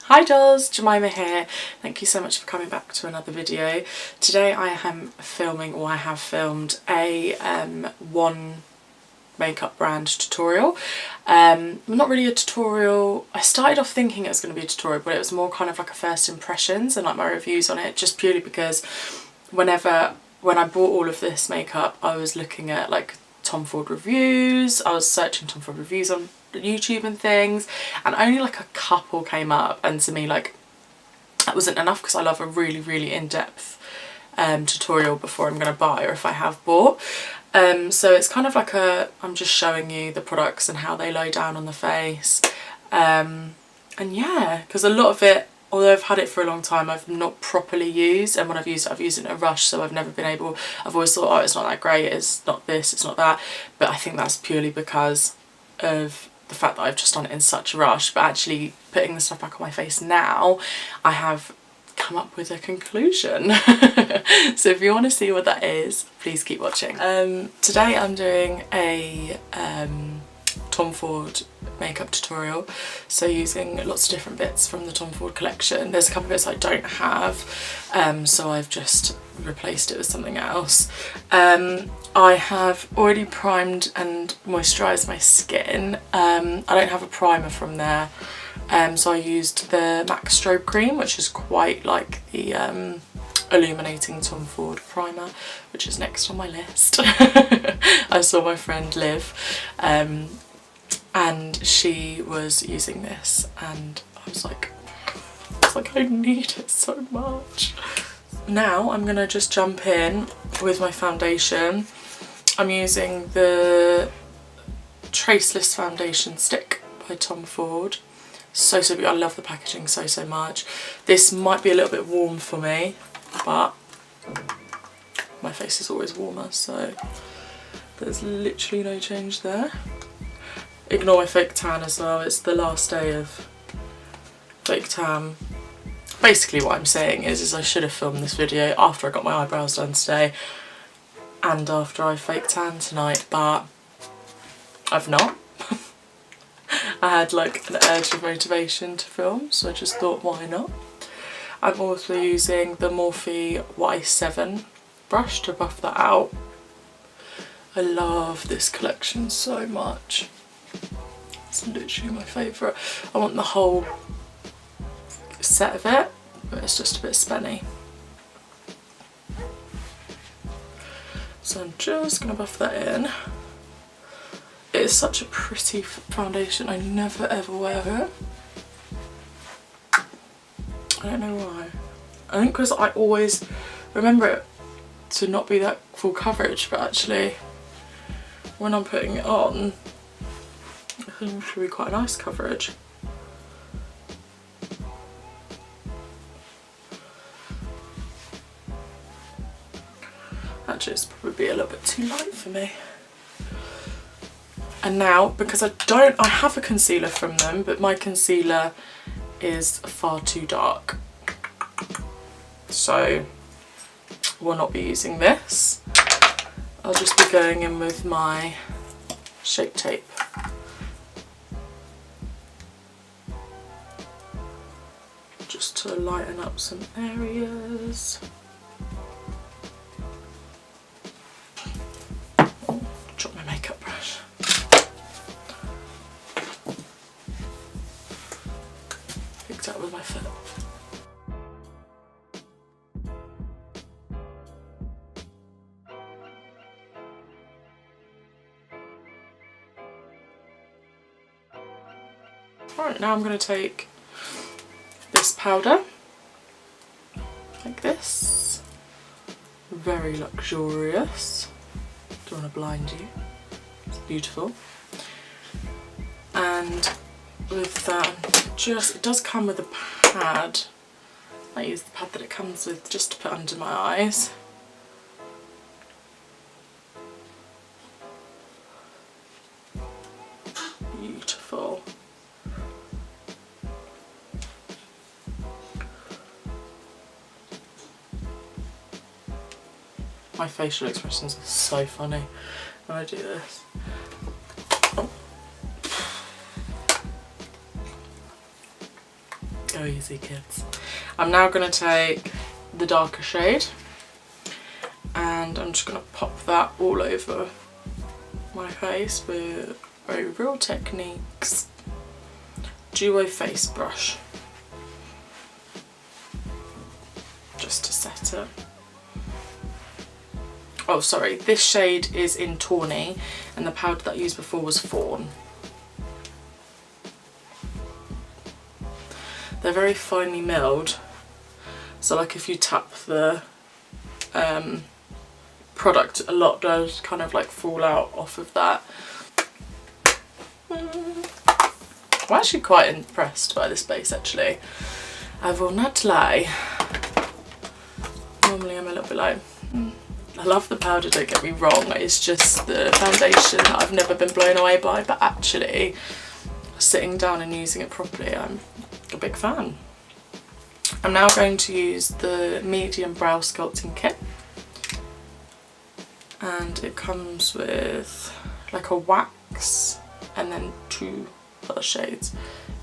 Hi dolls, Jemima here. Thank you so much for coming back to another video. Today I am filming, or I have filmed, a one makeup brand tutorial. Not really a tutorial. I started off thinking it was going to be a tutorial, but it was more kind of like a first impressions and like my reviews on it, just purely because when I bought all of this makeup I was looking at like Tom Ford reviews, I was searching Tom Ford reviews on YouTube and things, and only like a couple came up, and to me like that wasn't enough because I love a really in-depth tutorial before I'm going to buy, or if I have bought. So it's kind of like I'm just showing you the products and how they lay down on the face, and yeah, because a lot of it, although I've had it for a long time, I've not properly used, and when I've used it in a rush, so I've never been able, I've always thought, oh, it's not that great, it's not this, it's not that, but I think that's purely because of the fact that I've just done it in such a rush. But actually putting the stuff back on my face now, I have come up with a conclusion. So if you want to see what that is, please keep watching. Today I'm doing a Tom Ford makeup tutorial, so using lots of different bits from the Tom Ford collection. There's a couple of bits I don't have, so I've just replaced it with something else. I have already primed and moisturised my skin. I don't have a primer from there, so I used the MAC Strobe Cream, which is quite like the illuminating Tom Ford primer, which is next on my list. I saw my friend Liv, and she was using this, and I was like I need it so much. Now I'm gonna just jump in with my foundation. I'm using the Traceless Foundation Stick by Tom Ford. So good. I love the packaging so much. This might be a little bit warm for me, but my face is always warmer, so there's literally no change there. Ignore my fake tan as well, it's the last day of fake tan. Basically what I'm saying is I should have filmed this video after I got my eyebrows done today and after I fake tan tonight, but I've not. I had like an urge of motivation to film, so I just thought, why not? I'm also using the Morphe Y7 brush to buff that out. I love this collection so much. It's literally my favourite. I want the whole set of it, but it's just a bit spenny. So I'm just going to buff that in. It is such a pretty foundation, I never ever wear it. I don't know why. I think because I always remember it to not be that full coverage, but actually when I'm putting it on, I think it should be quite a nice coverage. Actually, it's probably a little bit too light for me. And now, because I have a concealer from them, but my concealer is far too dark, so we'll not be using this. I'll just be going in with my Shape Tape. Just to lighten up some areas. Oh, drop my makeup brush. Picked up with my foot. Alright, now I'm going to take this powder, like this, very luxurious, don't want to blind you, it's beautiful, and with that, it does come with a pad. I use the pad that it comes with just to put under my eyes. Beautiful. My facial expressions are so funny when I do this. Go easy, kids. I'm now going to take the darker shade and I'm just going to pop that all over my face with a Real Techniques Duo Face Brush, just to set it. Oh sorry, this shade is in Tawny and the powder that I used before was Fawn. They're very finely milled, so like if you tap the product, a lot does kind of like fall out off of that. I'm actually quite impressed by this base actually, I will not lie. Normally I'm a little bit like, I love the powder, don't get me wrong, it's just the foundation that I've never been blown away by, but actually sitting down and using it properly, I'm a big fan. I'm now going to use the medium brow sculpting kit, and it comes with like a wax and then 2 other shades.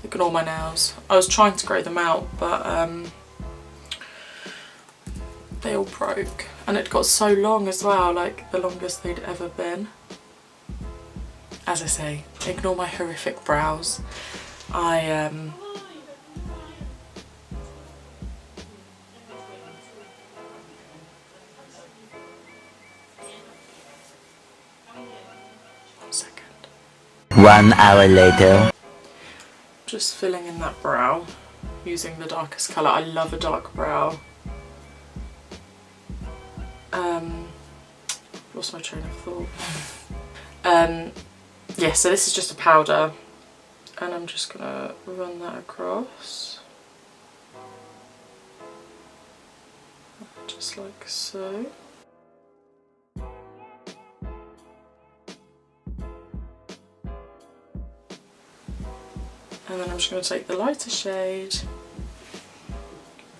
Ignore my nails. I was trying to grow them out, but they all broke, and it got so long as well, like the longest they'd ever been. As I say, ignore my horrific brows. One second. 1 hour later. Just filling in that brow using the darkest colour. I love a dark brow. Lost my train of thought. Yeah, so this is just a powder and I'm just gonna run that across. Just like so. And then I'm just going to take the lighter shade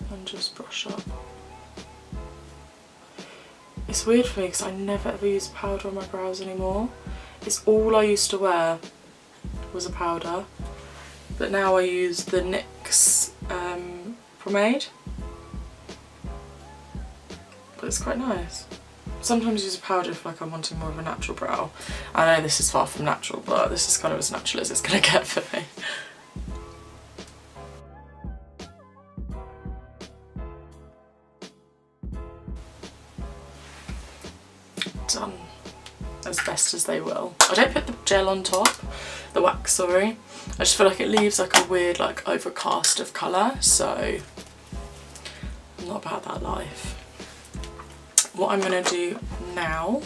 and just brush up. It's weird for me because I never ever use powder on my brows anymore. It's all I used to wear was a powder, but now I use the NYX pomade. But it's quite nice. Sometimes I use a powder if like I'm wanting more of a natural brow. I know this is far from natural, but this is kind of as natural as it's going to get for me. Done as best as they will. I don't put the gel on top, the wax, sorry. I just feel like it leaves like a weird like overcast of colour, so I'm not about that life. What I'm going to do now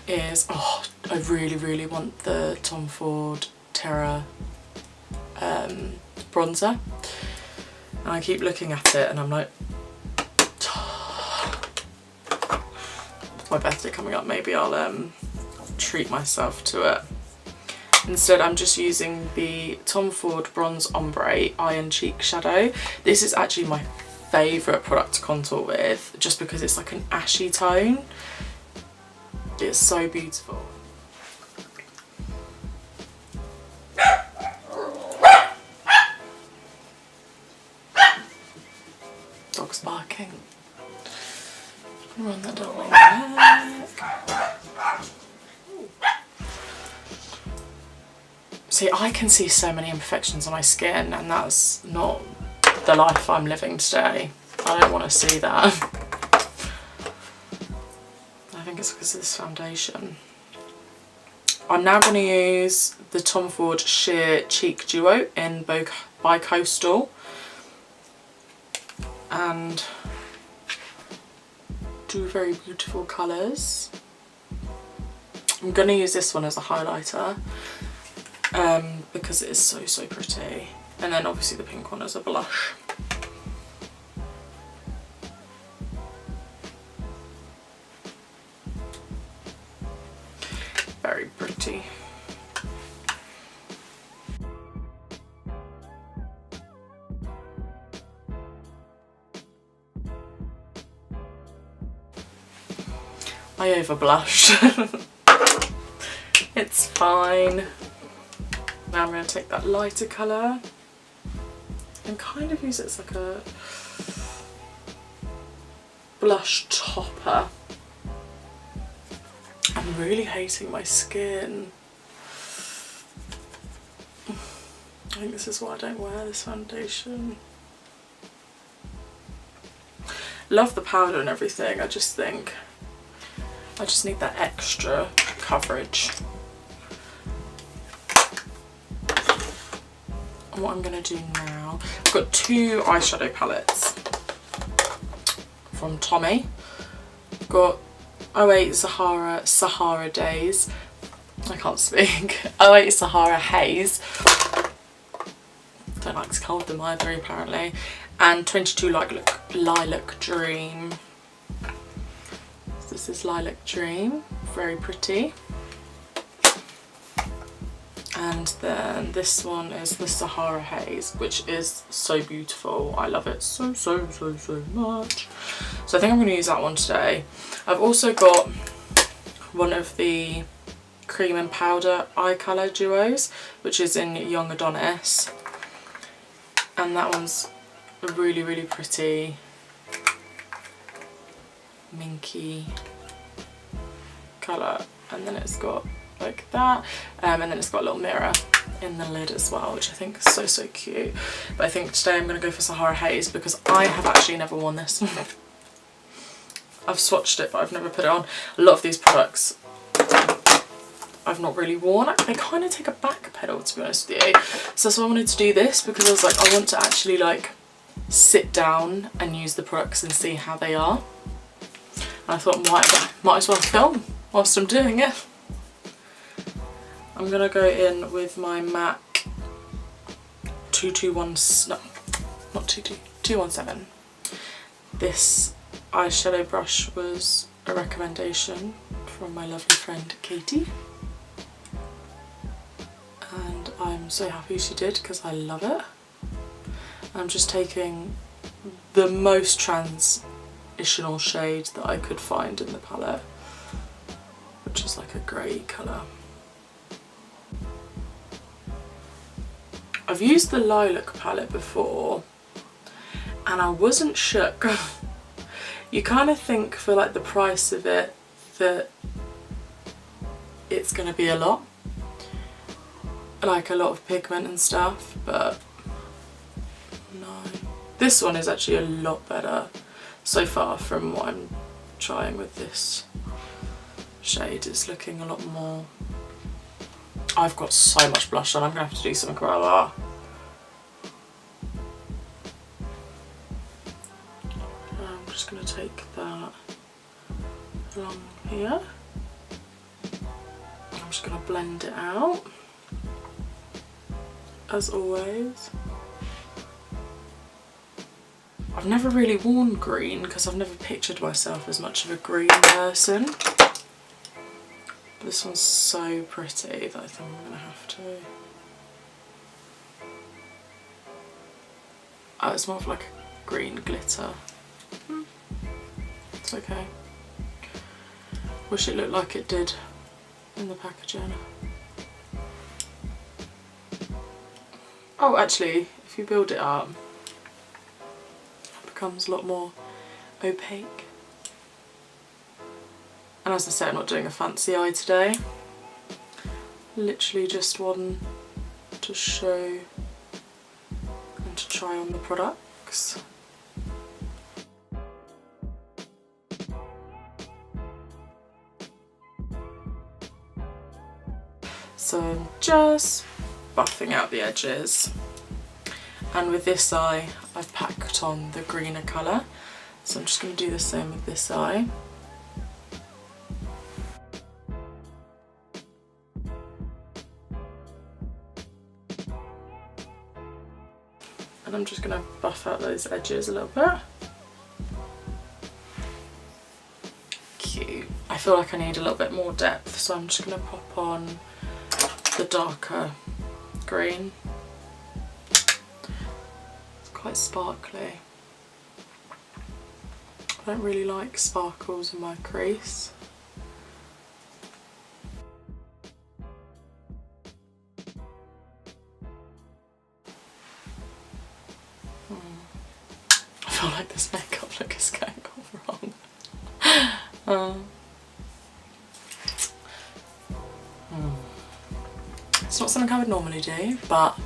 is, oh, I really want the Tom Ford Terra bronzer, and I keep looking at it and I'm like, my birthday coming up, maybe I'll treat myself to it. Instead I'm just using the Tom Ford Bronze Ombre Iron Cheek Shadow. This is actually my favourite product to contour with, just because it's like an ashy tone. It's so beautiful. Dog's barking. Run that down my neck. See, I can see so many imperfections on my skin, and that's not the life I'm living today. I don't want to see that. I think it's because of this foundation. I'm now going to use the Tom Ford Sheer Cheek Duo in Bi-Coastal, and do very beautiful colours. I'm going to use this one as a highlighter because it is so pretty, and then obviously the pink one as a blush. Very pretty. I over blushed. It's fine. Now I'm going to take that lighter colour and kind of use it as like a blush topper. I'm really hating my skin. I think this is why I don't wear this foundation. Love the powder and everything, I just think I just need that extra coverage. And what I'm going to do now, I've got two eyeshadow palettes from Tommy. I've got 08 Sahara Days, I can't speak, 08 Sahara Haze, don't like to call them either apparently, and 22 Lilac Dream. This is Lilac Dream, very pretty. And then this one is the Sahara Haze, which is so beautiful. I love it so much. So I think I'm going to use that one today. I've also got one of the cream and powder eye colour duos, which is in Young Adonis. And that one's a really pretty minky colour. And then it's got like that, and then it's got a little mirror in the lid as well, which I think is so cute. But I think today I'm going to go for Sahara Haze because I have actually never worn this. I've swatched it, but I've never put it on. A lot of these products I've not really worn. They kind of take a back pedal, to be honest with you. So that's why I wanted to do this, because I was like, I want to actually like sit down and use the products and see how they are. And I thought might as well film whilst I'm doing it. I'm gonna go in with my MAC 217. This eyeshadow brush was a recommendation from my lovely friend Katie, and I'm so happy she did because I love it. I'm just taking the most transitional shade that I could find in the palette, which is like a grey colour. I've used the Lilac palette before and I wasn't shook. You kind of think for like the price of it that it's going to be a lot, like a lot of pigment and stuff, but no. This one is actually a lot better so far from what I'm trying with this shade. It's looking a lot more... I've got so much blush on, I'm going to have to do something about that. I'm just going to take that along here. I'm just going to blend it out, as always. I've never really worn green because I've never pictured myself as much of a green person. This one's so pretty that I think I'm going to have to... Oh, it's more of like a green glitter. It's okay. Wish it looked like it did in the packaging. Oh, actually, if you build it up, it becomes a lot more opaque. And as I said, I'm not doing a fancy eye today. Literally just one to show and to try on the products. So I'm just buffing out the edges. And with this eye, I've packed on the greener colour. So I'm just going to do the same with this eye. And I'm just going to buff out those edges a little bit. Cute. I feel like I need a little bit more depth, so I'm just going to pop on the darker green. It's quite sparkly. I don't really like sparkles in my crease. feel like this makeup look is going all wrong. It's not something I would normally do, but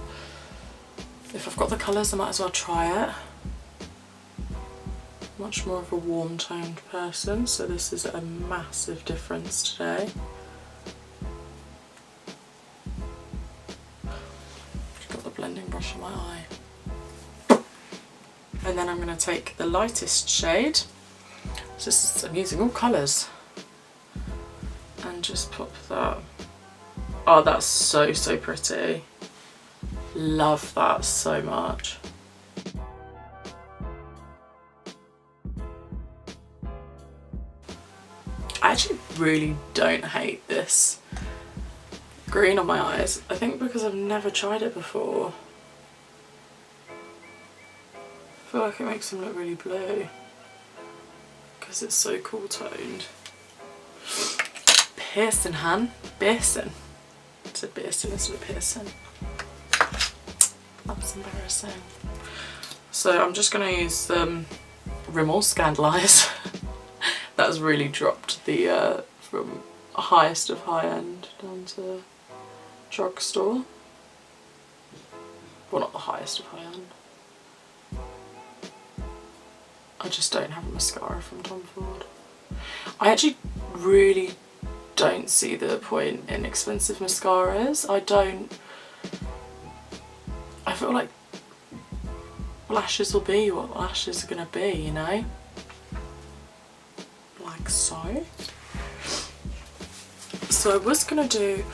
if I've got the colours I might as well try it. Much more of a warm toned person, so this is a massive difference today. Just got the blending brush in my eye. And then I'm going to take the lightest shade, so this is, I'm using all colours, and just pop that. Oh, that's so, so pretty. Love that so much. I actually really don't hate this green on my eyes. I think because I've never tried it before. I feel like it makes them look really blue because it's so cool toned. Piercing, hun. Piercing. I said piercing instead of piercing. That's embarrassing. So I'm just going to use Rimmel Scandalise. That has really dropped the from highest of high end down to drugstore. Well, not the highest of high end. I just don't have a mascara from Tom Ford. I actually really don't see the point in expensive mascaras. I feel like lashes will be what lashes are gonna be, you know? Like so. So I was gonna do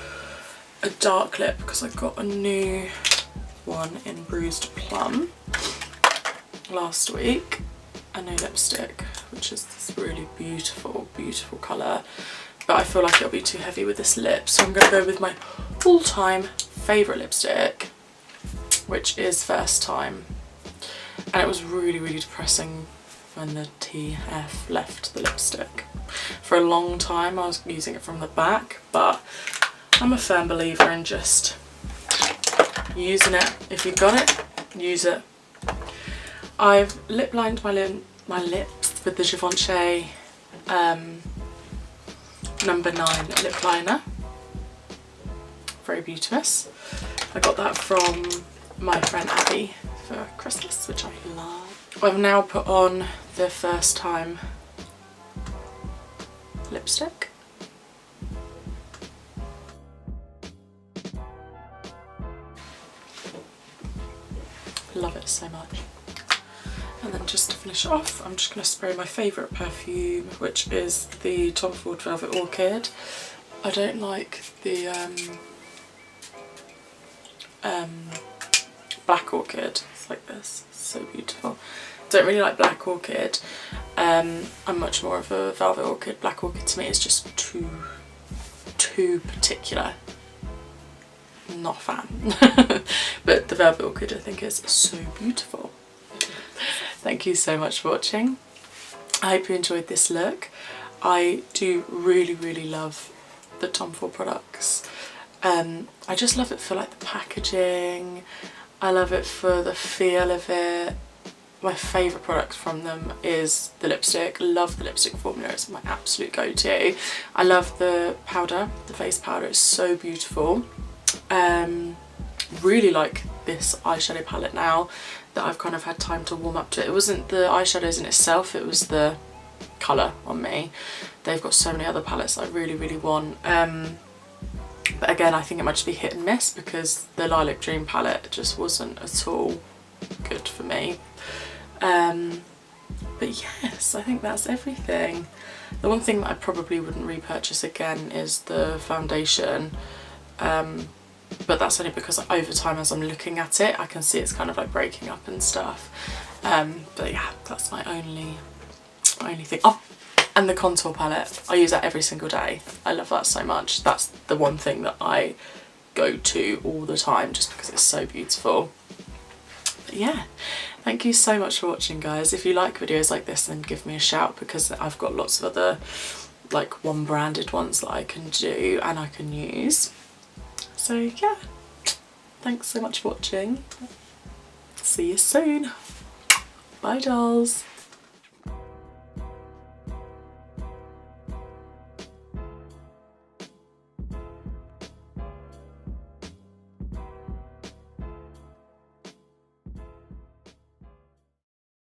a dark lip because I got a new one in Bruised Plum last week. A new lipstick, which is this really beautiful, beautiful colour. But I feel like it'll be too heavy with this lip, so I'm going to go with my all-time favourite lipstick, which is First Time. And it was really, really depressing when the TF left the lipstick. For a long time I was using it from the back, but I'm a firm believer in just using it. If you've got it, use it. I've lip lined my lips with the Givenchy number 9 lip liner. Very beauteous. I got that from my friend Abby for Christmas, which I love. I've now put on the First Time lipstick. Love it so much. And then just to finish off, I'm just going to spray my favourite perfume, which is the Tom Ford Velvet Orchid. I don't like the Black Orchid. It's like this, it's so beautiful. Don't really like Black Orchid. I'm much more of a Velvet Orchid. Black Orchid to me is just too particular. Not a fan. But the Velvet Orchid I think is so beautiful. Thank you so much for watching. I hope you enjoyed this look. I do really, really love the Tom Ford products. I just love it for like the packaging. I love it for the feel of it. My favourite product from them is the lipstick. Love the lipstick formula, it's my absolute go-to. I love the powder, the face powder, it's so beautiful. Really like this eyeshadow palette now that I've kind of had time to warm up to it. It wasn't the eyeshadows in itself, it was the colour on me. They've got so many other palettes I really, really want. But again, I think it might just be hit and miss because the Lilac Dream palette just wasn't at all good for me. But yes, I think that's everything. The one thing that I probably wouldn't repurchase again is the foundation. But that's only because over time as I'm looking at it I can see it's kind of like breaking up and stuff. But yeah, that's my only thing. Oh, and the contour palette, I use that every single day. I love that so much. That's the one thing that I go to all the time just because it's so beautiful. But yeah, thank you so much for watching, guys. If you like videos like this, then give me a shout because I've got lots of other like one branded ones that I can do and I can use. So yeah, thanks so much for watching. See you soon. Bye dolls.